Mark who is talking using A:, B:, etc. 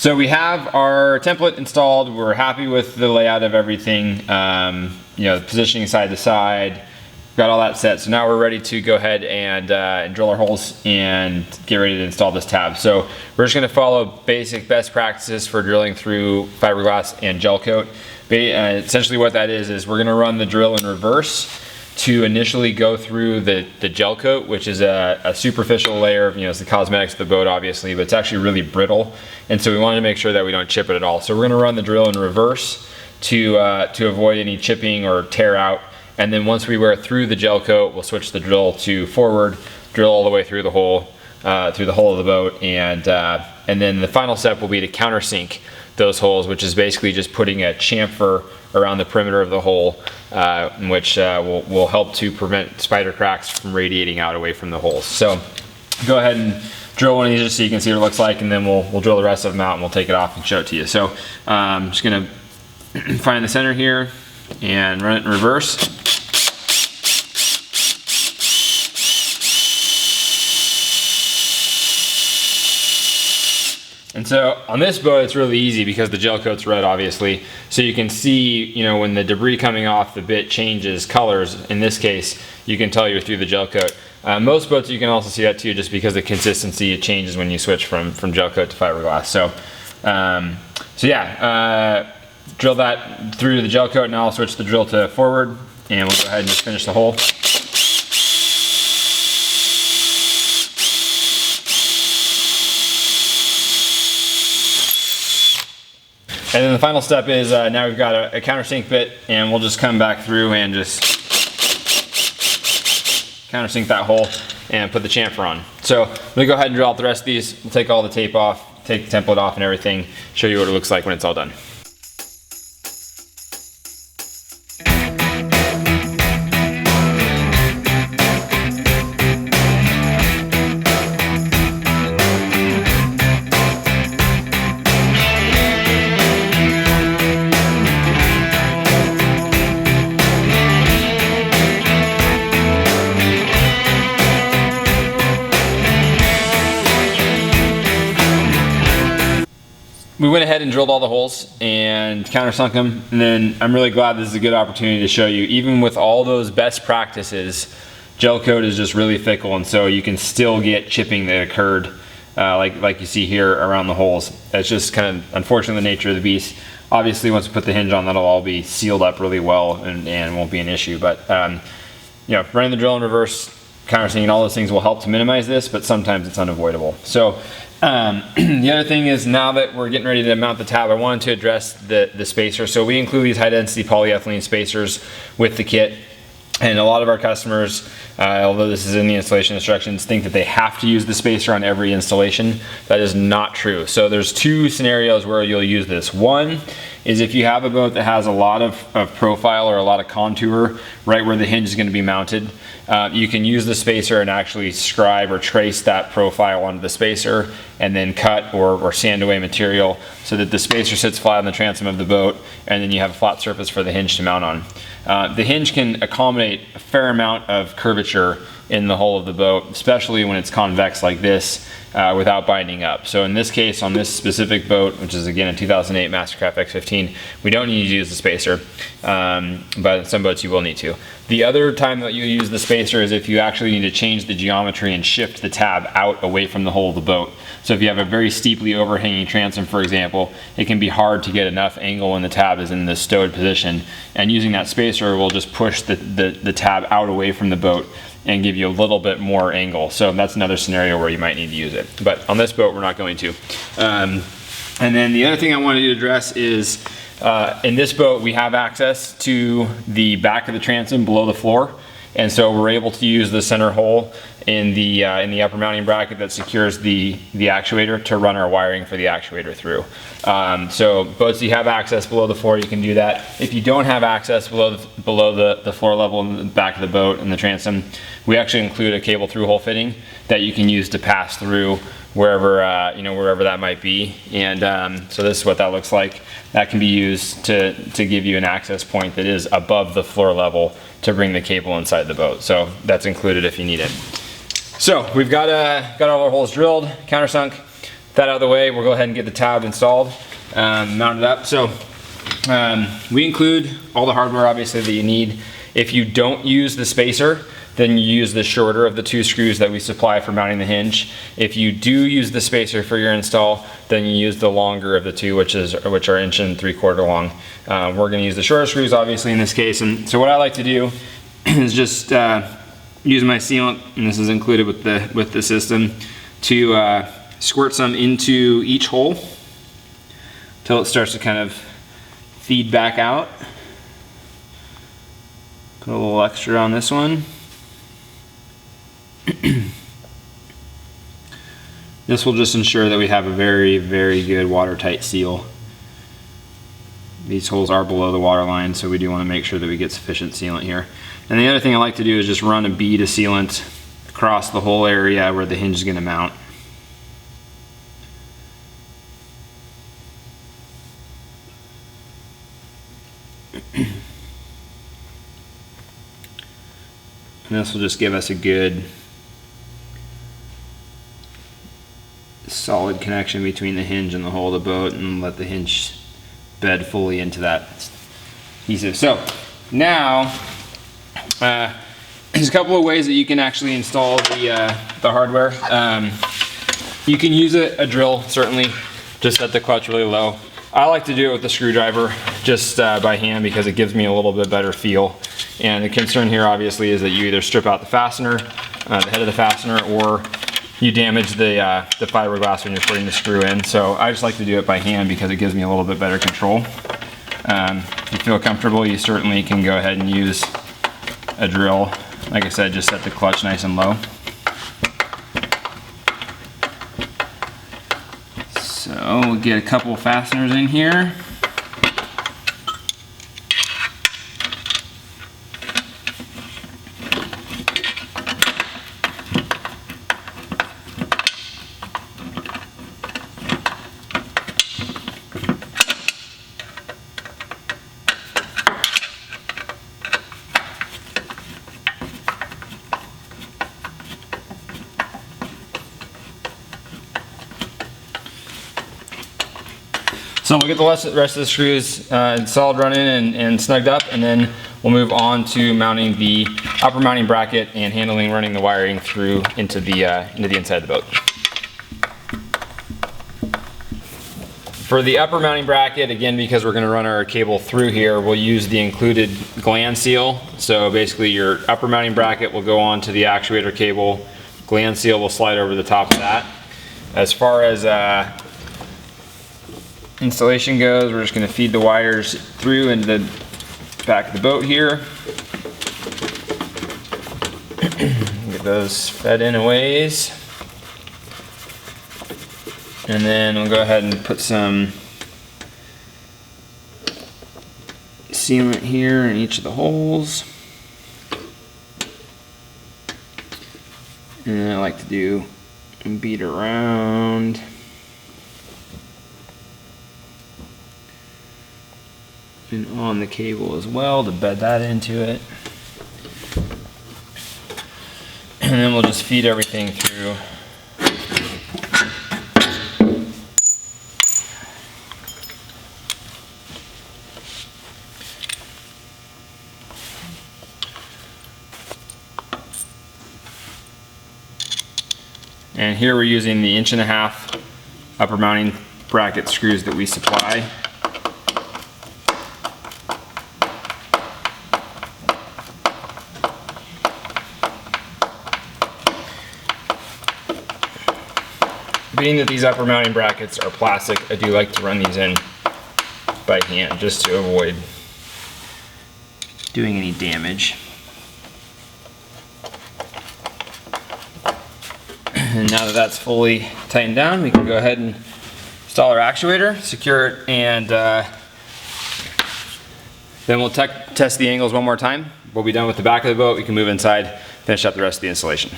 A: So we have our template installed. We're happy with the layout of everything. You know, the positioning side to side. Got all that set. So now we're ready to go ahead and drill our holes and get ready to install this tab. So we're just going to follow basic best practices for drilling through fiberglass and gel coat. Essentially what that is we're going to run the drill in reverse to initially go through the gel coat, which is a superficial layer of, you know, it's the cosmetics of the boat obviously, but it's actually really brittle. And so we wanted to make sure that we don't chip it at all. So we're going to run the drill in reverse to avoid any chipping or tear out. And then once we wear through the gel coat, we'll switch the drill to forward, drill all the way through the hole of the boat. And then the final step will be to countersink those holes, which is basically just putting a chamfer around the perimeter of the hole, which will help to prevent spider cracks from radiating out away from the holes. So go ahead and drill one of these just so you can see what it looks like, and then we'll drill the rest of them out and we'll take it off and show it to you. So I'm just gonna find the center here and run it in reverse. And so on this boat, it's really easy because the gel coat's red, obviously. So you can see, you know, when the debris coming off the bit changes colors. In this case, you can tell you're through the gel coat. Most boats, you can also see that too, just because the consistency it changes when you switch from gel coat to fiberglass. So, drill that through the gel coat. Now I'll switch the drill to forward, and we'll go ahead and just finish the hole. And then the final step is now we've got a countersink bit, and we'll just come back through and just countersink that hole and put the chamfer on. So I'm gonna go ahead and drill out the rest of these. We'll take all the tape off, take the template off and everything, show you what it looks like when it's all done. We went ahead and drilled all the holes and countersunk them, and then I'm really glad this is a good opportunity to show you, even with all those best practices, gel coat is just really fickle, and so you can still get chipping that occurred like you see here around the holes. It's just kind of unfortunately the nature of the beast. Obviously once we put the hinge on, that'll all be sealed up really well and won't be an issue, but you know, running the drill in reverse, countersinking, all those things will help to minimize this, but sometimes it's unavoidable. So the other thing is, now that we're getting ready to mount the tab, I wanted to address the spacer. So we include these high density polyethylene spacers with the kit. And a lot of our customers, although this is in the installation instructions, think that they have to use the spacer on every installation. That is not true. So there's two scenarios where you'll use this. One is if you have a boat that has a lot of profile or a lot of contour right where the hinge is going to be mounted, you can use the spacer and actually scribe or trace that profile onto the spacer and then cut or sand away material so that the spacer sits flat on the transom of the boat, and then you have a flat surface for the hinge to mount on. The hinge can accommodate a fair amount of curvature in the hull of the boat, especially when it's convex like this, without binding up. So in this case, on this specific boat, which is again a 2008 Mastercraft X15, we don't need to use the spacer, but in some boats you will need to. The other time that you use the spacer is if you actually need to change the geometry and shift the tab out away from the hull of the boat. So if you have a very steeply overhanging transom, for example, it can be hard to get enough angle when the tab is in the stowed position, and using that spacer will just push the tab out away from the boat and give you a little bit more angle. So that's another scenario where you might need to use it. But on this boat, we're not going to. And then the other thing I wanted to address is, in this boat, we have access to the back of the transom below the floor. And so we're able to use the center hole in the upper mounting bracket that secures the actuator to run our wiring for the actuator through. So boats, you have access below the floor, you can do that. If you don't have access below the floor level in the back of the boat and the transom, we actually include a cable through hole fitting that you can use to pass through wherever wherever that might be. And so this is what that looks like. That can be used to give you an access point that is above the floor level to bring the cable inside the boat. So that's included if you need it. So we've got all our holes drilled, countersunk. that out of the way, we'll go ahead and get the tab installed, mounted up. So we include all the hardware obviously that you need. If you don't use the spacer, then you use the shorter of the 2 screws that we supply for mounting the hinge. If you do use the spacer for your install, then you use the longer of the 2, which are 1 3/4 long. We're gonna use the shorter screws obviously in this case. And so what I like to do is just use my sealant, and this is included with the system, to squirt some into each hole till it starts to kind of feed back out. Put a little extra on this one. This will just ensure that we have a very, very good watertight seal. These holes are below the water line, so we do want to make sure that we get sufficient sealant here. And the other thing I like to do is just run a bead of sealant across the whole area where the hinge is going to mount. And this will just give us a good solid connection between the hinge and the hull of the boat, and let the hinge bed fully into that adhesive. So now there's a couple of ways that you can actually install the hardware. You can use a drill, certainly, just set the clutch really low. I like to do it with a screwdriver, just by hand, because it gives me a little bit better feel. And the concern here obviously is that you either strip out the fastener, the head of the fastener, or you damage the fiberglass when you're putting the screw in. So I just like to do it by hand because it gives me a little bit better control. If you feel comfortable, you certainly can go ahead and use a drill. Like I said, just set the clutch nice and low. So we'll get a couple of fasteners in here. So we'll get the rest of the screws installed, running, and snugged up, and then we'll move on to mounting the upper mounting bracket and running the wiring through into the inside of the boat. For the upper mounting bracket, again, because we're going to run our cable through here, we'll use the included gland seal. So basically your upper mounting bracket will go onto the actuator cable. Gland seal will slide over the top of that. As far as installation goes, we're just going to feed the wires through into the back of the boat here. Get those fed in a ways. And then we'll go ahead and put some sealant here in each of the holes. And then I like to do bead around. And on the cable as well to bed that into it. And then we'll just feed everything through. And here we're using the 1.5" upper mounting bracket screws that we supply. Being that these upper mounting brackets are plastic, I do like to run these in by hand just to avoid doing any damage. And now that that's fully tightened down, we can go ahead and install our actuator, secure it, and then we'll test the angles one more time. We'll be done with the back of the boat. We can move inside, finish up the rest of the installation.